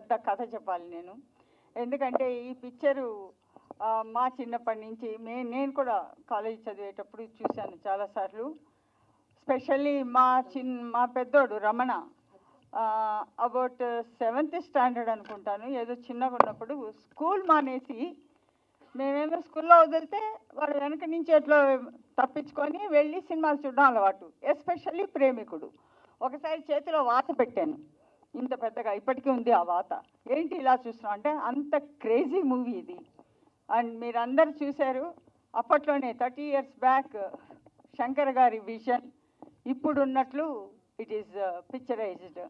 పెద్ద కథ చెప్పాలి నేను. ఎందుకంటే ఈ పిక్చరు మా చిన్నప్పటి నుంచి నేను కూడా కాలేజ్ చదివేటప్పుడు చూశాను చాలాసార్లు. స్పెషల్లీ మా పెద్దోడు రమణ అబౌట్ 7th స్టాండర్డ్ అనుకుంటాను, ఏదో చిన్నగా ఉన్నప్పుడు స్కూల్ మానేసి మేమేమో స్కూల్లో వదిలితే వాడు వెనక నుంచి ఎట్లా తప్పించుకొని వెళ్ళి సినిమాలు చూడడం అలవాటు. ఎస్పెషల్లీ ప్రేమికుడు. ఒకసారి చేతిలో వాత పెట్టాను, ఇంత పెద్దగా ఇప్పటికీ ఉంది ఆ వాత. ఏంటి ఇలా చూస్తున్నాం అంటే అంత క్రేజీ మూవీ ఇది. అండ్ మీరందరూ చూశారు అప్పట్లోనే 30 years బ్యాక్ శంకర్ గారి విజన్ ఇప్పుడు ఉన్నట్లు ఇట్ ఈస్ పిక్చరైజ్డ్.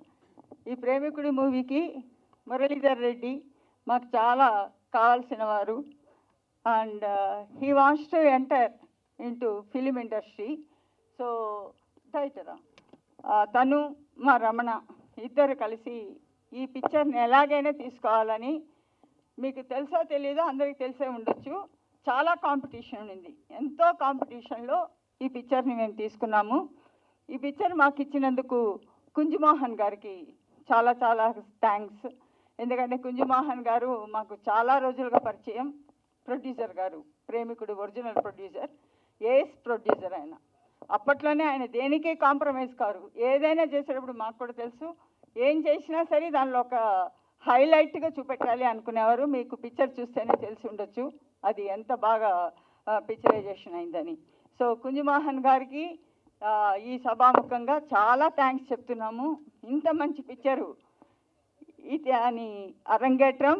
ఈ ప్రేమికుడి మూవీకి మురళీధర్ రెడ్డి మాకు చాలా కావాల్సిన వారు. And he wants to enter into film industry. So దయచేరా తను మా రమణ ఇద్దరు కలిసి ఈ పిక్చర్ని ఎలాగైనా తీసుకోవాలని, మీకు తెలుసో తెలీదో అందరికీ తెలిసే ఉండొచ్చు, చాలా కాంపిటీషన్ ఉంది. ఎంతో కాంపిటీషన్లో ఈ పిక్చర్ని మేము తీసుకున్నాము. ఈ పిక్చర్ మాకు ఇచ్చినందుకు కుంజుమోహన్ గారికి చాలా చాలా థ్యాంక్స్. ఎందుకంటే కుంజుమోహన్ గారు మాకు చాలా రోజులుగా పరిచయం. ప్రొడ్యూసర్ గారు, ప్రేమికుడు ఒరిజినల్ ప్రొడ్యూసర్, ఏఎస్ ప్రొడ్యూసర్ ఆయన. అప్పట్లోనే ఆయన దేనికి కాంప్రమైజ్ కారు. ఏదైనా చేసేటప్పుడు మాకు కూడా తెలుసు, ఏం చేసినా సరే దానిలో ఒక హైలైట్గా చూపెట్టాలి అనుకునేవారు. మీకు పిక్చర్ చూస్తేనే తెలిసి ఉండొచ్చు అది ఎంత బాగా పిక్చరైజేషన్ అయిందని. సో కుంజుమోహన్ గారికి ఈ సభాముఖంగా చాలా థ్యాంక్స్ చెప్తున్నాము. ఇంత మంచి పిక్చరు ఇది అని అరంగేట్రం.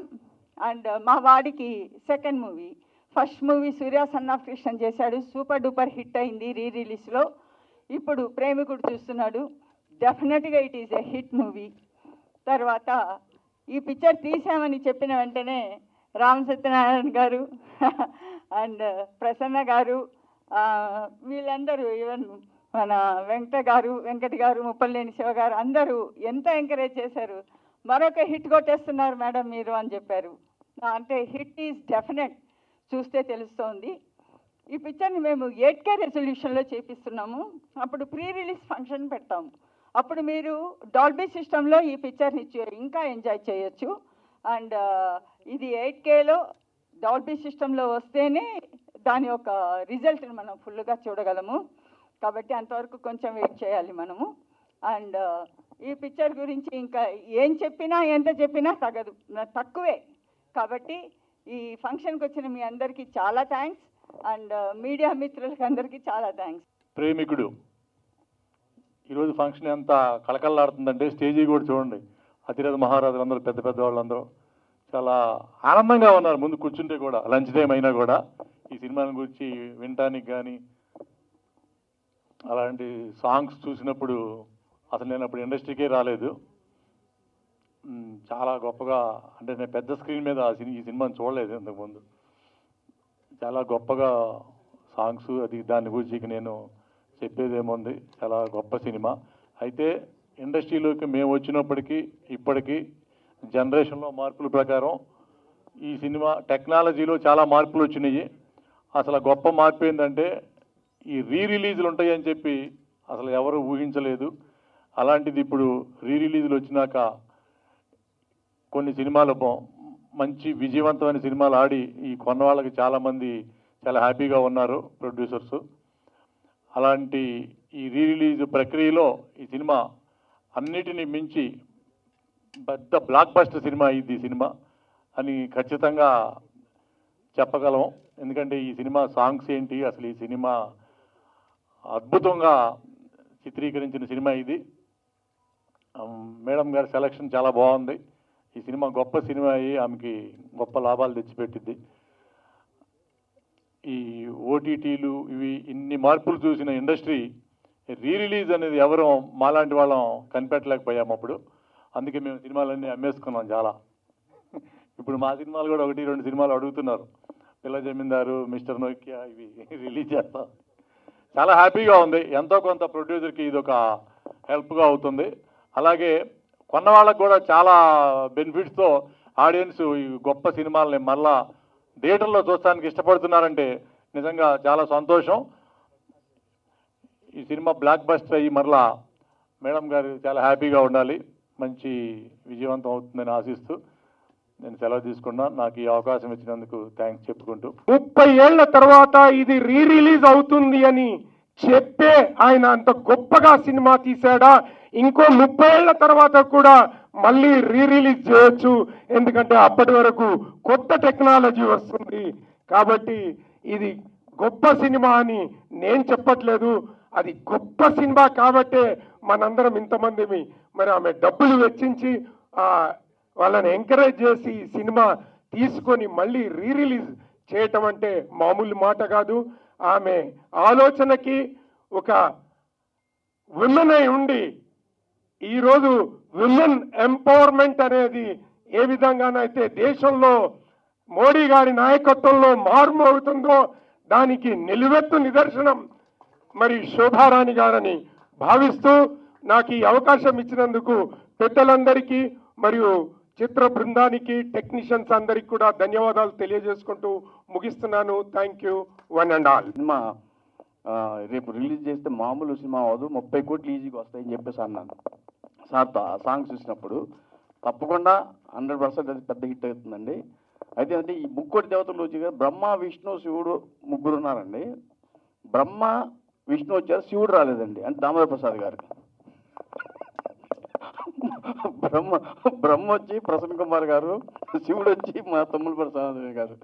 అండ్ మా వాడికి second movie, first movie Surya son of Krishna చేశాడు, సూపర్ డూపర్ హిట్ అయింది రిలీజ్లో. ఇప్పుడు ప్రేమికుడు చూస్తున్నాడు, డెఫినెట్గా it is a hit movie. తర్వాత ఈ పిక్చర్ తీసామని చెప్పిన వెంటనే రామ్ సత్యనారాయణ గారు అండ్ ప్రసన్న గారు వీళ్ళందరూ, ఈవెన్ మన వెంకట్ గారు, ముప్పలేని శివ గారు అందరూ ఎంత ఎంకరేజ్ చేశారు. మరొక హిట్ కొట్టేస్తున్నారు మేడం మీరు అని చెప్పారు. అంటే హిట్ ఈజ్ డెఫినెట్, చూస్తే తెలుస్తోంది. ఈ పిక్చర్ని మేము 8K రెజల్యూషన్లో చేపిస్తున్నాము. అప్పుడు ప్రీ రిలీజ్ ఫంక్షన్ పెడతాము. అప్పుడు మీరు డాల్బీ సిస్టంలో ఈ పిక్చర్ని ఇంకా ఎంజాయ్ చేయొచ్చు. అండ్ ఇది 8Kలో డాల్బీ సిస్టంలో వస్తేనే దాని యొక్క రిజల్ట్ని మనం ఫుల్గా చూడగలము. కాబట్టి అంతవరకు కొంచెం వెయిట్ చేయాలి మనము. అండ్ ఈ పిక్చర్ గురించి ఇంకా ఏం చెప్పినా ఎంత చెప్పినా తక్కువే. కాబట్టి ఈ ఫంక్షన్కి వచ్చిన మీ అందరికీ చాలా థ్యాంక్స్. అండ్ మీడియా మిత్రులకి అందరికీ చాలా థ్యాంక్స్. ప్రేమికుడు ఈరోజు ఫంక్షన్ ఎంత కళకళలాడుతుందంటే స్టేజీ కూడా చూడండి, అతిరథ మహారాజులు అందరూ పెద్ద పెద్ద వాళ్ళందరూ చాలా ఆనందంగా ఉన్నారు. ముందు కూర్చుంటే కూడా లంచ్ టైం అయినా కూడా ఈ సినిమాని గురించి వినటానికి కానీ అలాంటి సాంగ్స్ చూసినప్పుడు అసలు నేను అప్పుడు ఇండస్ట్రీకే రాలేదు. చాలా గొప్పగా, అంటే నేను పెద్ద స్క్రీన్ మీద ఈ సినిమాని చూడలేదు ఇంతకుముందు. చాలా గొప్పగా సాంగ్స్ అది దాని గురించి నేను చెప్పేదేముంది, చాలా గొప్ప సినిమా. అయితే ఇండస్ట్రీలోకి మేము వచ్చినప్పటికీ ఇప్పటికీ జనరేషన్లో మార్పుల ప్రకారం ఈ సినిమా టెక్నాలజీలో చాలా మార్పులు వచ్చినాయి. అసలు గొప్ప మార్పు ఏంటంటే ఈ రిలీజులు ఉంటాయని చెప్పి అసలు ఎవరు ఊహించలేదు. అలాంటిది ఇప్పుడు రిలీజులు వచ్చినాక కొన్ని సినిమాలు మంచి విజయవంతమైన సినిమాలు ఆడి ఈ కొన్న వాళ్ళకి చాలామంది చాలా హ్యాపీగా ఉన్నారు ప్రొడ్యూసర్స్. అలాంటి ఈ రిలీజ్ ప్రక్రియలో ఈ సినిమా అన్నిటినీ మించి పెద్ద బ్లాక్ బస్టర్ సినిమా ఇది సినిమా అని ఖచ్చితంగా చెప్పగలం. ఎందుకంటే ఈ సినిమా సాంగ్స్ ఏంటి, అసలు ఈ సినిమా అద్భుతంగా చిత్రీకరించిన సినిమా ఇది. మేడం గారి సెలక్షన్ చాలా బాగుంది. ఈ సినిమా గొప్ప సినిమా అయ్యి ఆమెకి గొప్ప లాభాలు తెచ్చిపెట్టింది. ఈ ఓటీటీలు ఇవి ఇన్ని మార్పులు చూసిన ఇండస్ట్రీ రిలీజ్ అనేది ఎవరు మాలాంటి వాళ్ళం కనిపెట్టలేకపోయాము అప్పుడు. అందుకే మేము సినిమాలన్నీ అమ్మేసుకున్నాం చాలా. ఇప్పుడు మా సినిమాలు కూడా 1-2 సినిమాలు అడుగుతున్నారు. పిల్ల జమీందారు, మిస్టర్ నోకియా ఇవి రిలీజ్ చేస్తాం. చాలా హ్యాపీగా ఉంది. ఎంతో కొంత ప్రొడ్యూసర్కి ఇది ఒక హెల్ప్గా అవుతుంది. అలాగే కొన్న వాళ్ళకు కూడా చాలా బెనిఫిట్స్తో ఆడియన్స్ ఈ గొప్ప సినిమాలని మళ్ళా థియేటర్లో చూడటానికి ఇష్టపడుతున్నారంటే నిజంగా చాలా సంతోషం. ఈ సినిమా బ్లాక్ బస్టర్ అయ్యి మరలా మేడం గారు చాలా హ్యాపీగా ఉండాలి. మంచి విజయవంతం అవుతుందని ఆశిస్తూ నేను సెలవు తీసుకున్నా. నాకు ఈ అవకాశం ఇచ్చినందుకు థ్యాంక్స్ చెప్పుకుంటూ 30 ఏళ్ల తర్వాత ఇది రిలీజ్ అవుతుంది అని చెప్పే ఆయన అంత గొప్పగా సినిమా తీశాడా? ఇంకో 30 ఏళ్ల తర్వాత కూడా మళ్ళీ రిలీజ్ చేయొచ్చు, ఎందుకంటే అప్పటి వరకు కొత్త టెక్నాలజీ వస్తుంది. కాబట్టి ఇది గొప్ప సినిమా అని నేను చెప్పట్లేదు, అది గొప్ప సినిమా కాబట్టే మనందరం ఇంతమంది మరి ఆమె డబ్బులు వెచ్చించి వాళ్ళని ఎంకరేజ్ చేసి సినిమా తీసుకొని మళ్ళీ రిలీజ్ చేయటం అంటే మామూలు మాట కాదు. ఆమె ఆలోచనకి ఒక విమెన్ అయి ఉండి ఈరోజు విమెన్ ఎంపవర్మెంట్ అనేది ఏ విధంగానైతే దేశంలో మోడీ గారి నాయకత్వంలో మార్మవుతుందో దానికి నిలువెత్తు నిదర్శనం మరి శోభారాణి గారని భావిస్తూ నాకు ఈ అవకాశం ఇచ్చినందుకు పెద్దలందరికీ మరియు చిత్ర బృందానికి టెక్నీషియన్స్ అందరికి కూడా ధన్యవాదాలు తెలియజేసుకుంటూ ముగిస్తున్నాను. Thank you one and all. Cinema రేపు రిలీజ్ చేస్తే మామూలు సినిమా అవ్వదు, 30 కోట్లు ఈజీగా వస్తాయని చెప్పేసి అన్నాను సార్తో. ఆ సాంగ్ చూసినప్పుడు తప్పకుండా 100% అది పెద్ద హిట్ అవుతుందండి. అయితే అంటే ఈ ముక్కోటి దేవతలు వచ్చి బ్రహ్మ విష్ణు శివుడు ముగ్గురు ఉన్నారండి. బ్రహ్మ విష్ణు వచ్చారు, శివుడు రాలేదండి, అంటే దామోదర ప్రసాద్ గారు. బ్రహ్మ వచ్చి ప్రసన్న కుమార్ గారు, శివుడు వచ్చి మా తమ్ముడు ప్రసాద్ గారు,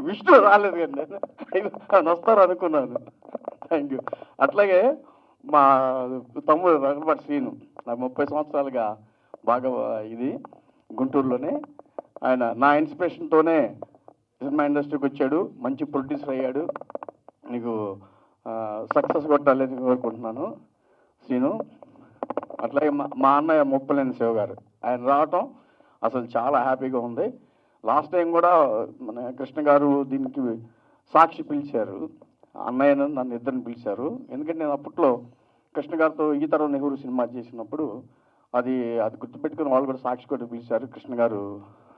విష్ణు రాలేదు కండి. వస్తారు అనుకున్నాను. Thank you. అట్లాగే మా తమ్ముడు రఘుపతి శ్రీను, నాకు 30 సంవత్సరాలుగా బాగా ఇది గుంటూరులోనే ఆయన నా ఇన్స్పిరేషన్తోనే సినిమా ఇండస్ట్రీకి వచ్చాడు, మంచి ప్రొడ్యూసర్ అయ్యాడు. నీకు సక్సెస్ కొట్టాలని కోరుకుంటున్నాను శ్రీను. అట్లాగే మా అన్నయ్య ముప్పలేని శివ గారు, ఆయన రావటం అసలు చాలా హ్యాపీగా ఉంది. లాస్ట్ టైం కూడా మన కృష్ణ గారు దీనికి సాక్షి పిలిచారు, అన్నయ్యను నన్ను ఇద్దరిని పిలిచారు. ఎందుకంటే నేను అప్పట్లో కృష్ణ గారితో ఈ తరం నెహ్రూ సినిమా చేసినప్పుడు అది గుర్తుపెట్టుకుని వాళ్ళు కూడా సాక్షి కూడా పిలిచారు కృష్ణ గారు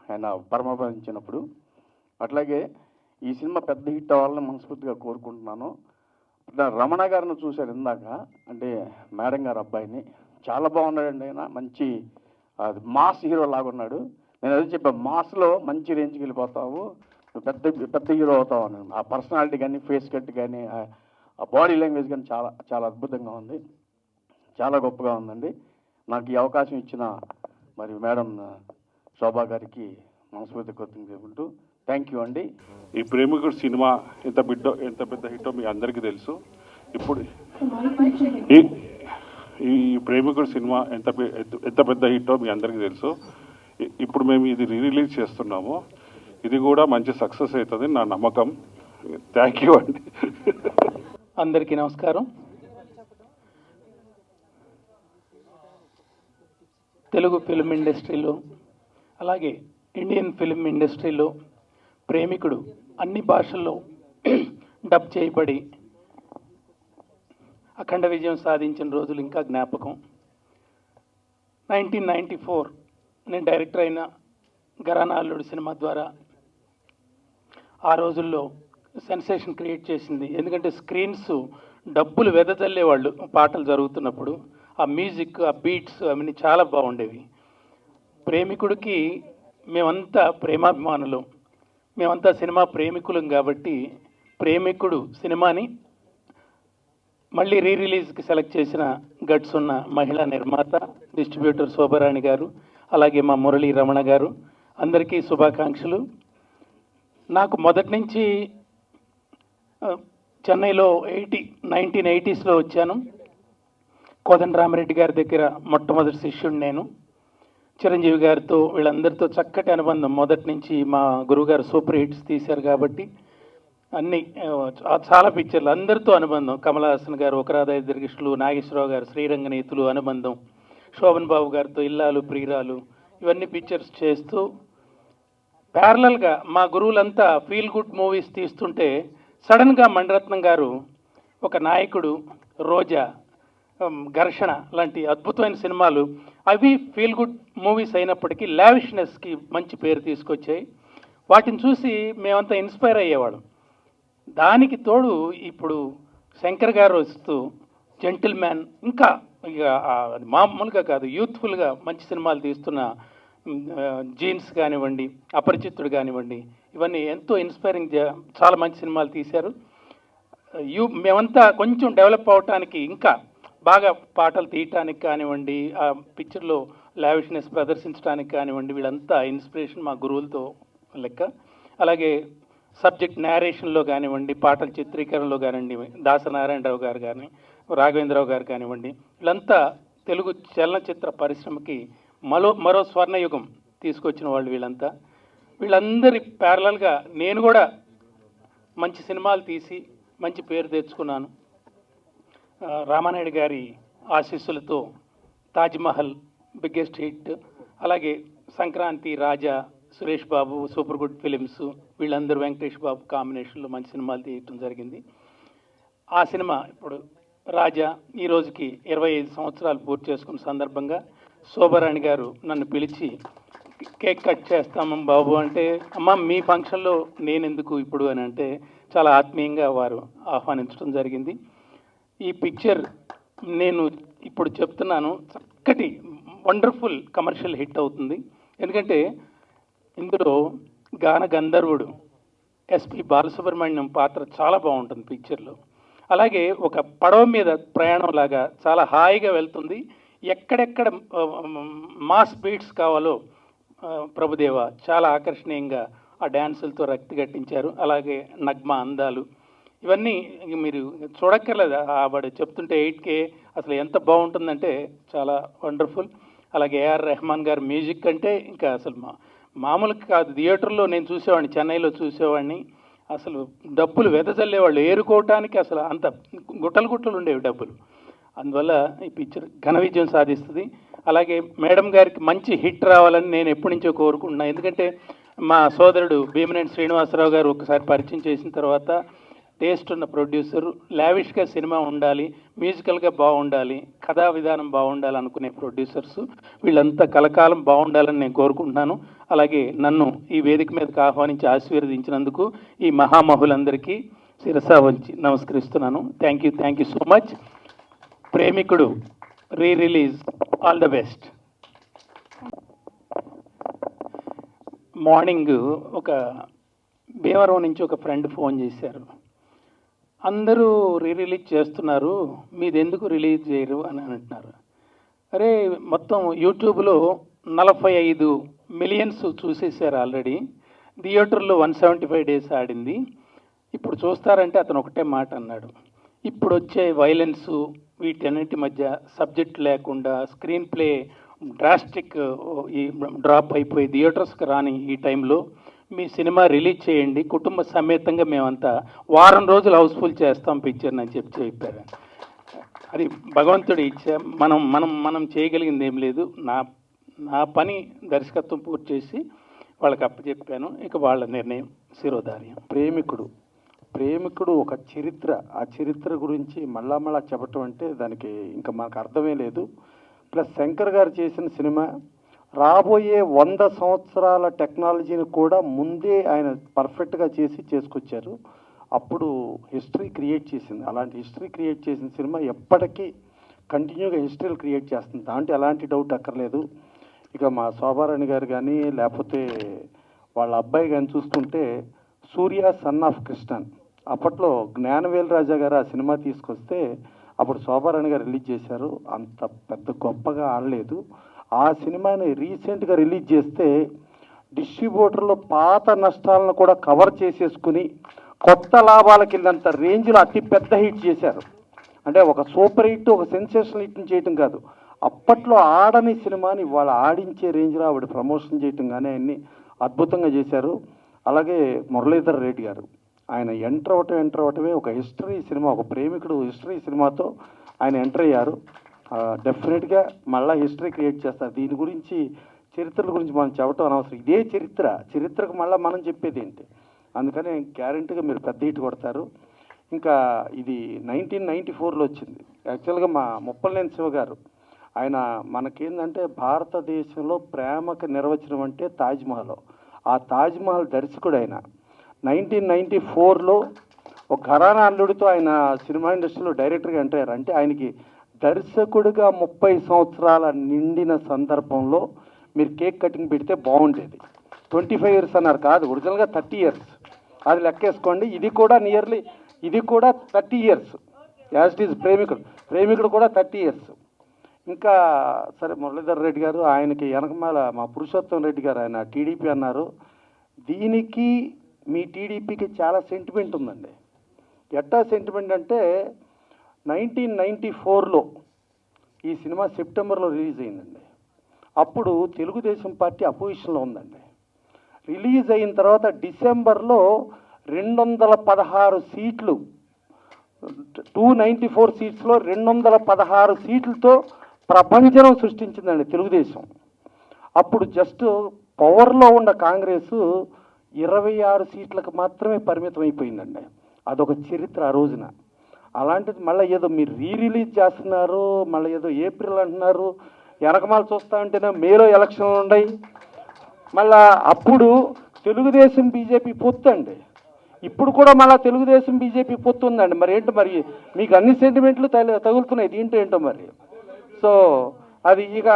ఆయన పరమపదించినప్పుడు. అట్లాగే ఈ సినిమా పెద్ద హిట్ అవ్వాలని మనస్ఫూర్తిగా కోరుకుంటున్నాను. రమణ గారిని చూశారు ఇందాక, అంటే మేడం గారు అబ్బాయిని, చాలా బాగున్నాడండి ఆయన. మంచి మాస్ హీరో లాగా ఉన్నాడు. నేను అదే చెప్పాను, మాస్లో మంచి రేంజ్కి వెళ్ళిపోతావు, పెద్ద హీరో అవుతావు అని. ఆ పర్సనాలిటీ కానీ, ఫేస్ కట్ కానీ, ఆ బాడీ లాంగ్వేజ్ కానీ చాలా చాలా అద్భుతంగా ఉంది, చాలా గొప్పగా ఉందండి. నాకు ఈ అవకాశం ఇచ్చిన మరి మేడం శోభా గారికి మనస్ఫూర్తి కృతజ్ఞతలు చెప్పుకుంటూ థ్యాంక్ యూ అండి. ఈ ప్రేమికుడు సినిమా ఎంత పెద్ద హిట్టో మీ అందరికీ తెలుసు. ఇప్పుడు ఈ ప్రేమికుడు సినిమా ఎంత పెద్ద హిట్టో మీ అందరికీ తెలుసు. ఇప్పుడు మేము ఇది రిలీజ్ చేస్తున్నాము. ఇది కూడా మంచి సక్సెస్ అవుతుంది నా నమ్మకం. థ్యాంక్ యూ అండి. అందరికీ నమస్కారం. తెలుగు ఫిల్మ్ ఇండస్ట్రీలో అలాగే ఇండియన్ ఫిల్మ్ ఇండస్ట్రీలో ప్రేమికుడు అన్ని భాషల్లో డబ్ చేయబడి అఖండ విజయం సాధించిన రోజులు ఇంకా జ్ఞాపకం. 1994 నేను డైరెక్టర్ అయిన ఘరానా అల్లుడు సినిమా ద్వారా ఆ రోజుల్లో సెన్సేషన్ క్రియేట్ చేసింది. ఎందుకంటే స్క్రీన్స్ డబ్బులు వెదజల్లేవాళ్ళు పాటలు జరుగుతున్నప్పుడు. ఆ మ్యూజిక్, ఆ బీట్స్ అవన్నీ చాలా బాగుండేవి. ప్రేమికుడికి మేమంతా ప్రేమాభిమానులు, మేమంతా సినిమా ప్రేమికులం కాబట్టి ప్రేమికుడు సినిమాని మళ్ళీ రిలీజ్కి సెలెక్ట్ చేసిన గట్స్ ఉన్న మహిళా నిర్మాత, డిస్ట్రిబ్యూటర్ శోభారాణి గారు, అలాగే మా మురళీ రమణ గారు, అందరికీ శుభాకాంక్షలు. నాకు మొదటి నుంచి చెన్నైలో 1980s వచ్చాను. కోదండరామిరెడ్డి గారి దగ్గర మొట్టమొదటి శిష్యుడు నేను. చిరంజీవి గారితో వీళ్ళందరితో చక్కటి అనుబంధం మొదటి నుంచి. మా గురువుగారు సూపర్ హిట్స్ తీశారు కాబట్టి అన్ని చాలా పిక్చర్లు అందరితో అనుబంధం. కమల్ హాసన్ గారు, ఒకరాధాయ దీర్ఘిష్లు, నాగేశ్వరరావు గారు, శ్రీరంగనీతులు అనుబంధం, శోభన్ బాబు గారితో ఇల్లాలు ప్రియురాలు, ఇవన్నీ పిక్చర్స్ చేస్తూ ప్యారలల్గా మా గురువులంతా ఫీల్ గుడ్ మూవీస్ తీస్తుంటే సడన్గా మణిరత్నం గారు ఒక నాయకుడు, రోజా, ఘర్షణ లాంటి అద్భుతమైన సినిమాలు, అవి ఫీల్ గుడ్ మూవీస్ అయినప్పటికీ లావిష్నెస్కి మంచి పేరు తీసుకొచ్చాయి. వాటిని చూసి మేమంతా ఇన్స్పైర్ అయ్యేవాళ్ళం. దానికి తోడు ఇప్పుడు శంకర్ గారు వస్తూ జెంటిల్ మ్యాన్, ఇంకా ఇక అది మామూలుగా కాదు, యూత్ఫుల్గా మంచి సినిమాలు తీస్తున్న జీన్స్ కానివ్వండి, అపరిచితుడు కానివ్వండి, ఇవన్నీ ఎంతో ఇన్స్పైరింగ్, చాలా మంచి సినిమాలు తీశారు. మేమంతా కొంచెం డెవలప్ అవటానికి, ఇంకా బాగా పాటలు తీయటానికి కానివ్వండి, ఆ పిక్చర్లో లావిష్నెస్ ప్రదర్శించడానికి కానివ్వండి, వీళ్ళంతా ఇన్స్పిరేషన్ మా గురువులతో లెక్క. అలాగే సబ్జెక్ట్ నేరేషన్లో కానివ్వండి, పాటల చిత్రీకరణలో కానివ్వండి, దాసనారాయణరావు గారు కానీ, రాఘవేంద్రరావు గారు కానివ్వండి, వీళ్ళంతా తెలుగు చలనచిత్ర పరిశ్రమకి మరో స్వర్ణయుగం తీసుకొచ్చిన వాళ్ళు వీళ్ళంతా. వీళ్ళందరి ప్యారలల్గా నేను కూడా మంచి సినిమాలు తీసి మంచి పేరు తెచ్చుకున్నాను. రామానాయుడు గారి ఆశీస్సులతో తాజ్మహల్ బిగ్గెస్ట్ హిట్, అలాగే సంక్రాంతి, రాజా, Suresh Babu, super good films, వీళ్ళందరూ వెంకటేష్ బాబు కాంబినేషన్లో మంచి సినిమాలు తీయటం జరిగింది. ఆ సినిమా ఇప్పుడు రాజా ఈ రోజుకి 25 సంవత్సరాలు పూర్తి చేసుకున్న సందర్భంగా శోభారాణి గారు నన్ను పిలిచి కేక్ కట్ చేస్తాము బాబు అంటే, అమ్మ మీ ఫంక్షన్లో నేను ఎందుకు ఇప్పుడు అని అంటే, చాలా ఆత్మీయంగా వారు ఆహ్వానించడం జరిగింది. ఈ పిక్చర్ నేను ఇప్పుడు చెప్తున్నాను, చక్కటి వండర్ఫుల్ కమర్షియల్ హిట్ అవుతుంది. ఎందుకంటే ఇందులో గాన గంధర్వుడు ఎస్పి బాలసుబ్రహ్మణ్యం పాత్ర చాలా బాగుంటుంది పిక్చర్లో. అలాగే ఒక పడవ మీద ప్రయాణం లాగా చాలా హాయిగా వెళ్తుంది. ఎక్కడెక్కడ మాస్ బీట్స్ కావాలో ప్రభుదేవ చాలా ఆకర్షణీయంగా ఆ డ్యాన్సులతో రక్తి కట్టించారు. అలాగే నగ్మ అందాలు, ఇవన్నీ మీరు చూడక్కర్లేదు, వాడు చెప్తుంటే 8K అసలు ఎంత బాగుంటుందంటే చాలా వండర్ఫుల్. అలాగే ఏఆర్ రెహమాన్ గారు మ్యూజిక్ అంటే ఇంకా అసలు మామూలుగా కాదు. థియేటర్లో నేను చూసేవాడిని, చెన్నైలో చూసేవాడిని, అసలు డబ్బులు వెదజల్లేవాళ్ళు, ఏరుకోవటానికి అసలు అంత గుట్టలు ఉండేవి డబ్బులు. అందువల్ల ఈ పిక్చర్ ఘన విజయం సాధిస్తుంది. అలాగే మేడం గారికి మంచి హిట్ రావాలని నేను ఎప్పటి నుంచో కోరుకుంటున్నాను. ఎందుకంటే మా సోదరుడు భీమనేని శ్రీనివాసరావు గారు ఒకసారి పరిచయం చేసిన తర్వాత, టేస్ట్ ఉన్న ప్రొడ్యూసర్, లావిష్గా సినిమా ఉండాలి, మ్యూజికల్గా బాగుండాలి, కథా విధానం బాగుండాలి అనుకునే ప్రొడ్యూసర్స్ వీళ్ళంతా కలకాలం బాగుండాలని నేను కోరుకుంటున్నాను. అలాగే నన్ను ఈ వేదిక మీదకి ఆహ్వానించి ఆశీర్వదించినందుకు ఈ మహామహులందరికీ శిరసా వంచి నమస్కరిస్తున్నాను. Thank you so much. Premikudu release, all the best. Morning ఒక భీమవరం నుంచి ఒక ఫ్రెండ్ ఫోన్ చేశారు, అందరూ రిలీజ్ చేస్తున్నారు, మీది ఎందుకు రిలీజ్ చేయరు అని అంటున్నారు. అరే మొత్తం యూట్యూబ్లో 45 మిలియన్స్ చూసేసారు ఆల్రెడీ, థియేటర్లో 175 days ఆడింది, ఇప్పుడు చూస్తారంటే అతను ఒకటే మాట అన్నాడు, ఇప్పుడు వచ్చే వైలెన్సు వీటన్నిటి మధ్య సబ్జెక్ట్ లేకుండా స్క్రీన్ ప్లే డ్రాస్టిక్ ఈ డ్రాప్ అయిపోయి థియేటర్స్కి రాని ఈ టైంలో మీ సినిమా రిలీజ్ చేయండి, కుటుంబ సమేతంగా మేమంతా వారం రోజులు హౌస్ఫుల్ చేస్తాం పిక్చర్ని అని చెప్పారు. అది భగవంతుడి ఇచ్చ. మనం చేయగలిగింది ఏం లేదు. నా పని దర్శకత్వం పూర్తి చేసి వాళ్ళకి అప్పచెప్పాను, ఇక వాళ్ళ నిర్ణయం శిరోధార్యం. ప్రేమికుడు ఒక చరిత్ర, ఆ చరిత్ర గురించి మళ్ళా చెప్పటం అంటే దానికి ఇంకా మనకు అర్థమే లేదు. ప్లస్ శంకర్ గారు చేసిన సినిమా రాబోయే 100 సంవత్సరాల టెక్నాలజీని కూడా ముందే ఆయన పర్ఫెక్ట్గా చేసుకొచ్చారు. అప్పుడు హిస్టరీ క్రియేట్ చేసింది. అలాంటి హిస్టరీ క్రియేట్ చేసిన సినిమా ఎప్పటికీ కంటిన్యూగా హిస్టరీలు క్రియేట్ చేస్తుంది, దాంట్లో ఎలాంటి డౌట్ అక్కర్లేదు. ఇక మా శోభారాణి గారు కానీ లేకపోతే వాళ్ళ అబ్బాయి కానీ చూసుకుంటే సూర్య సన్ ఆఫ్ కృష్ణన్, అప్పట్లో జ్ఞానవేల్ రాజా గారు ఆ సినిమా తీసుకొస్తే అప్పుడు శోభారాణి గారు రిలీజ్ చేశారు. అంత పెద్ద గొప్పగా ఆడలేదు. ఆ సినిమాని రీసెంట్గా రిలీజ్ చేస్తే డిస్ట్రిబ్యూటర్లో పాత నష్టాలను కూడా కవర్ చేసేసుకుని కొత్త లాభాలకి వెళ్ళినంత రేంజ్లో అతి పెద్ద హిట్ చేశారు. అంటే ఒక సూపర్ హిట్, ఒక సెన్సేషనల్ హిట్ని చేయటం కాదు, అప్పట్లో ఆడని సినిమాని ఇవాళ ఆడించే రేంజ్లో ఆవిడ ప్రమోషన్ చేయటం కానీ అన్ని అద్భుతంగా చేశారు. అలాగే మురళీధర్ రెడ్డి గారు, ఆయన ఎంటర్ అవటమే ఒక హిస్టరీ సినిమా, ఒక ప్రేమికుడు హిస్టరీ సినిమాతో ఆయన ఎంటర్ అయ్యారు. డెఫినెట్గా మళ్ళీ హిస్టరీ క్రియేట్ చేస్తారు. దీని గురించి చరిత్రల గురించి మనం చెప్పడం అనవసరం, ఇదే చరిత్రకు మళ్ళీ మనం చెప్పేది ఏంటి. అందుకని గ్యారెంటీగా మీరు పెద్ద హిట్ కొడతారు. ఇంకా ఇది 1994లో వచ్చింది. యాక్చువల్గా మా ముప్పలనేని శివ గారు, ఆయన మనకేందంటే భారతదేశంలో ప్రేమకు నిర్వచనం అంటే తాజ్మహల్. ఆ తాజ్మహల్ దర్శకుడు ఆయన. 1994లో ఒక ఘరానా అల్లుడితో ఆయన సినిమా ఇండస్ట్రీలో డైరెక్టర్గా ఎంటర్ అయ్యారు. అంటే ఆయనకి దర్శకుడిగా 30 సంవత్సరాల నిండిన సందర్భంలో మీరు కేక్ కటింగ్ పెడితే బాగుండేది. 25 ఇయర్స్ అన్నారు, కాదు ఒరిజినల్గా 30 ఇయర్స్, అది లెక్కేసుకోండి. ఇది కూడా 30 ఇయర్స్ యాజ్ ఇట్ ఈజ్. ప్రేమికుడు కూడా 30 ఇయర్స్. ఇంకా సరే, మురళీధర్ రెడ్డి గారు ఆయనకి వెనకమాల మా పురుషోత్తం రెడ్డి గారు, ఆయన టీడీపీ అన్నారు. దీనికి మీ టీడీపీకి చాలా సెంటిమెంట్ ఉందండి. ఎట్టా సెంటిమెంట్ అంటే 1994లో ఈ సినిమా సెప్టెంబర్లో రిలీజ్ అయిందండి. అప్పుడు తెలుగుదేశం పార్టీ అపోజిషన్లో ఉందండి. రిలీజ్ అయిన తర్వాత డిసెంబర్లో 216 సీట్లు, 294 సీట్స్లో 216 సీట్లతో ప్రపంచం సృష్టించిందండి తెలుగుదేశం. అప్పుడు జస్ట్ పవర్లో ఉన్న కాంగ్రెస్ 26 సీట్లకు మాత్రమే పరిమితం అయిపోయిందండి. అదొక చరిత్ర ఆ రోజున. అలాంటిది మళ్ళీ ఏదో మీరు రిలీజ్ చేస్తున్నారు, మళ్ళీ ఏదో ఏప్రిల్ అంటున్నారు. వెనకమాల చూస్తా ఉంటేనే మేలో ఎలక్షన్లు ఉన్నాయి. మళ్ళా అప్పుడు తెలుగుదేశం బీజేపీ పొత్తు అండి. ఇప్పుడు కూడా మళ్ళీ తెలుగుదేశం బీజేపీ పొత్తు ఉందండి. మరి ఏంటో మరి మీకు అన్ని సెంటిమెంట్లు తగులుతున్నాయి, దీంట్లో ఏంటో మరి. సో అది ఇక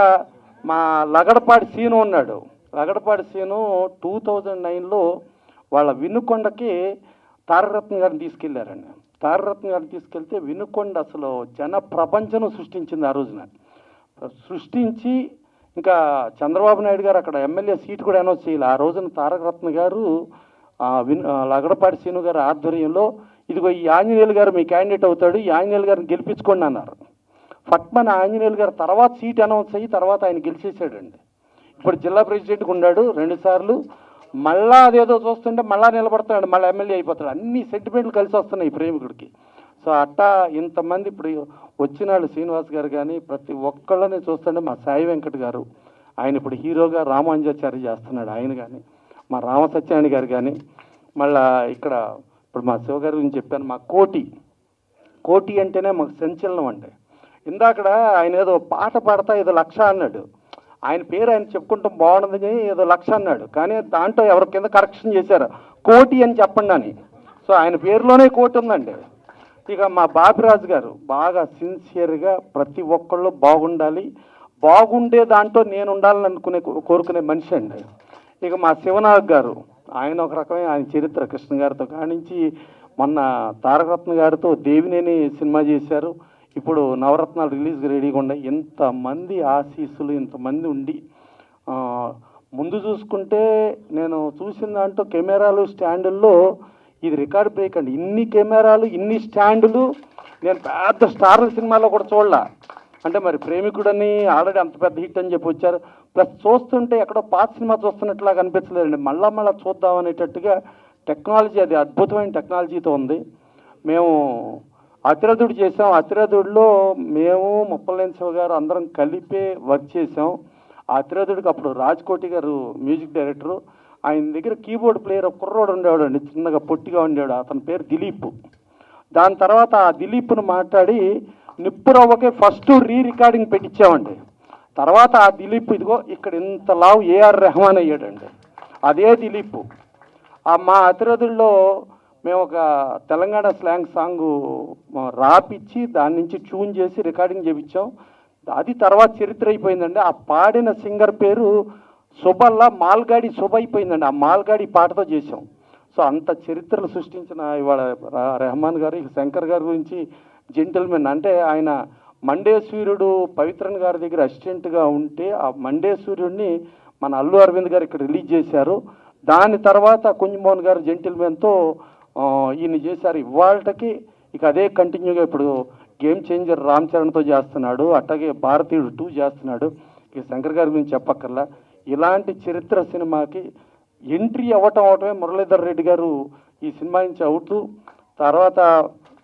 మా లగడపాటి సీను ఉన్నాడు. లగడపాటి సీను 2009లో వాళ్ళ వినుకొండకి తారకరత్న గారిని తీసుకెళ్లారండి. తారకరత్న గారిని తీసుకెళ్తే వినుకొండ అసలు జన ప్రపంచం సృష్టించింది ఆ రోజున. సృష్టించి ఇంకా చంద్రబాబు నాయుడు గారు అక్కడ ఎమ్మెల్యే సీట్ కూడా అనౌన్స్ చేయాలి. ఆ రోజున తారకరత్న గారు లగడపాటి సీను గారి ఆధ్వర్యంలో ఇదిగో ఈ ఆంజనేయులు గారు మీ క్యాండిడేట్ అవుతాడు, ఈ ఆంజనేయులు గారిని గెలిపించుకోండి అన్నారు. ఫట్మన్ ఆంజనేయులు గారు తర్వాత సీట్ అనౌన్స్ అయ్యి తర్వాత ఆయన గెలిచేసాడండి. ఇప్పుడు జిల్లా ప్రెసిడెంట్గా ఉన్నాడు 2 సార్లు. మళ్ళా అదేదో చూస్తుంటే మళ్ళా నిలబడతాడు, మళ్ళీ ఎమ్మెల్యే అయిపోతాడు. అన్ని సెంటిమెంట్లు కలిసి వస్తున్నాయి ఈ ప్రేమికుడికి. సో అట్టా ఇంతమంది ఇప్పుడు వచ్చిన వాళ్ళు శ్రీనివాస్ గారు కానీ ప్రతి ఒక్కళ్ళని చూస్తుంటే మా సాయి వెంకట్ గారు, ఆయన ఇప్పుడు హీరోగా రామాంజాచారి చేస్తున్నాడు ఆయన కానీ, మా రామసత్యాని గారు కానీ, మళ్ళా ఇక్కడ ఇప్పుడు మా శివ గారి గురించి చెప్పాను, మా కోటి అంటేనే మాకు సంచలనం అండి. ఇందాకడ ఆయన ఏదో పాట పాడతా ఏదో 1,00,000 అన్నాడు. ఆయన పేరు ఆయన చెప్పుకుంటాం బాగుండదని ఏదో 1,00,000 అన్నాడు. కానీ దాంట్లో ఎవరి కింద కరెక్షన్ చేశారు, కోటి అని చెప్పండి అని. సో ఆయన పేరులోనే కోటి ఉందండి. ఇక మా బాపిరాజు గారు బాగా సిన్సియర్గా ప్రతి ఒక్కళ్ళు బాగుండాలి, బాగుండే దాంట్లో నేను ఉండాలని కోరుకునే మనిషి అండి. ఇక మా శివనాగ్ గారు, ఆయన ఒక రకమైన ఆయన చరిత్ర కృష్ణ గారితో కానించి మొన్న తారకరత్న గారితో దేవినేని సినిమా చేశారు. ఇప్పుడు నవరత్నాలు రిలీజ్ రెడీగా ఉన్నాయి. ఇంతమంది ఆశీస్సులు ఇంతమంది ఉండి ముందు చూసుకుంటే నేను చూసిన దాంట్లో కెమెరాలు స్టాండుల్లో ఇది రికార్డ్ బ్రేక్ అండి. ఇన్ని కెమెరాలు ఇన్ని స్టాండులు నేను పెద్ద స్టార్ల సినిమాలో కూడా చూడలా. అంటే మరి ప్రేమికుడని ఆల్రెడీ అంత పెద్ద హిట్ అని చెప్పి వచ్చారు. ప్లస్ చూస్తుంటే ఎక్కడో పాత సినిమా చూస్తున్నట్లా కనిపించలేదండి. మళ్ళా చూద్దాం అనేటట్టుగా టెక్నాలజీ, అది అద్భుతమైన టెక్నాలజీతో ఉంది. మేము అతిరథుడు చేసాం. అతిరథుడిలో మేము ముప్పలేని శివ గారు అందరం కలిపే వర్క్ చేసాం. ఆ అతిరథుడికి అప్పుడు రాజ్కోటి గారు మ్యూజిక్ డైరెక్టరు. ఆయన దగ్గర కీబోర్డ్ ప్లేయర్ కుర్రోడు ఉండేవాడండి, చిన్నగా పొట్టిగా ఉండేవాడు. అతని పేరు దిలీప్. దాని తర్వాత ఆ దిలీప్ను మాట్లాడి నిప్పురవ్వకే ఫస్ట్ రికార్డింగ్ పెట్టించామండి. తర్వాత ఆ దిలీప్ ఇదిగో ఇక్కడ ఇంత లావు ఏఆర్ రెహమాన్ అయ్యాడండి, అదే దిలీప్. మా అతిరథుల్లో మేము ఒక తెలంగాణ స్లాంగ్ సాంగ్ రాపిచ్చి దాని నుంచి ట్యూన్ చేసి రికార్డింగ్ చేయించాం. అది తర్వాత చరిత్ర అయిపోయిందండి. ఆ పాడిన సింగర్ పేరు సుబల్లా మాల్గాడి శుభ అయిపోయిందండి. ఆ మాల్గాడి పాటతో చేసాం. సో అంత చరిత్రలు సృష్టించిన ఇవాళ రెహమాన్ గారు. ఇక శంకర్ గారి గురించి జెంటిల్మెన్ అంటే ఆయన మండే సూర్యుడు పవిత్రన్ గారి దగ్గర అసిస్టెంట్గా ఉంటే ఆ మండే సూర్యుడిని మన అల్లు అరవింద్ గారు ఇక్కడ రిలీజ్ చేశారు. దాని తర్వాత కుంజమోహన్ గారు జెంటిల్మెన్తో ఈయన చేశారు. ఇవాళకి ఇక అదే కంటిన్యూగా ఇప్పుడు గేమ్ చేంజర్ రామ్ చరణ్తో చేస్తున్నాడు. అట్లాగే భారతీయుడు 2 చేస్తున్నాడు. ఇక శంకర్ గారి గురించి చెప్పక్కర్లా. ఇలాంటి చరిత్ర సినిమాకి ఎంట్రీ అవటమే మురళీధర్ రెడ్డి గారు ఈ సినిమా నుంచి అవుతూ, తర్వాత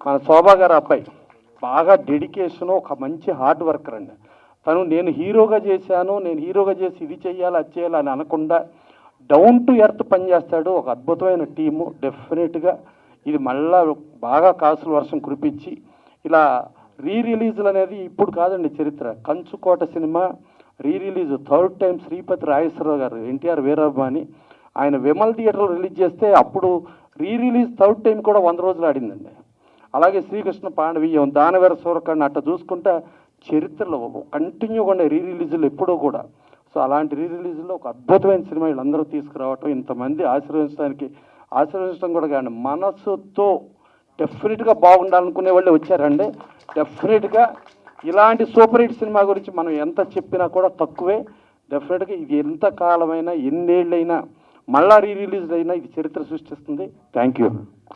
మన శోభా గారు అబ్బాయి బాగా డెడికేషను, ఒక మంచి హార్డ్ వర్కర్ అండి. తను నేను హీరోగా చేసి ఇది చేయాలి అది చేయాలి అని అనకుండా డౌన్ టు ఎర్త్ పనిచేస్తాడు. ఒక అద్భుతమైన టీము. డెఫినెట్గా ఇది మళ్ళా బాగా కాసుల వర్షం కురిపించి ఇలా రిలీజులు అనేది ఇప్పుడు కాదండి చరిత్ర. Kanchukota cinema release 3rd time Sripathi Rajeswararao garu, NTR వీరాభిమాని, ఆయన విమల్ థియేటర్లో రిలీజ్ చేస్తే అప్పుడు రిలీజ్ 3rd టైం కూడా 100 రోజులు ఆడిందండి. అలాగే శ్రీకృష్ణ పాండవీయం, దానవీర సూరకర్ణ, అట్లా చూసుకుంటా చరిత్రలో కంటిన్యూగా ఉండే రిలీజులు ఎప్పుడూ కూడా. సో అలాంటి రిలీజుల్లో ఒక అద్భుతమైన సినిమా వీళ్ళందరూ తీసుకురావటం, ఇంతమంది ఆశీర్వదించడం కూడా కానీ మనసుతో డెఫినెట్గా బాగుండాలనుకునే వాళ్ళే వచ్చారండి. డెఫినెట్గా ఇలాంటి సూపర్ హిట్ సినిమా గురించి మనం ఎంత చెప్పినా కూడా తక్కువే. డెఫినెట్గా ఇది ఎంత కాలమైనా ఎన్నేళ్ళైనా మళ్ళా రిలీజ్ అయినా ఇది చరిత్ర సృష్టిస్తుంది. Thank you.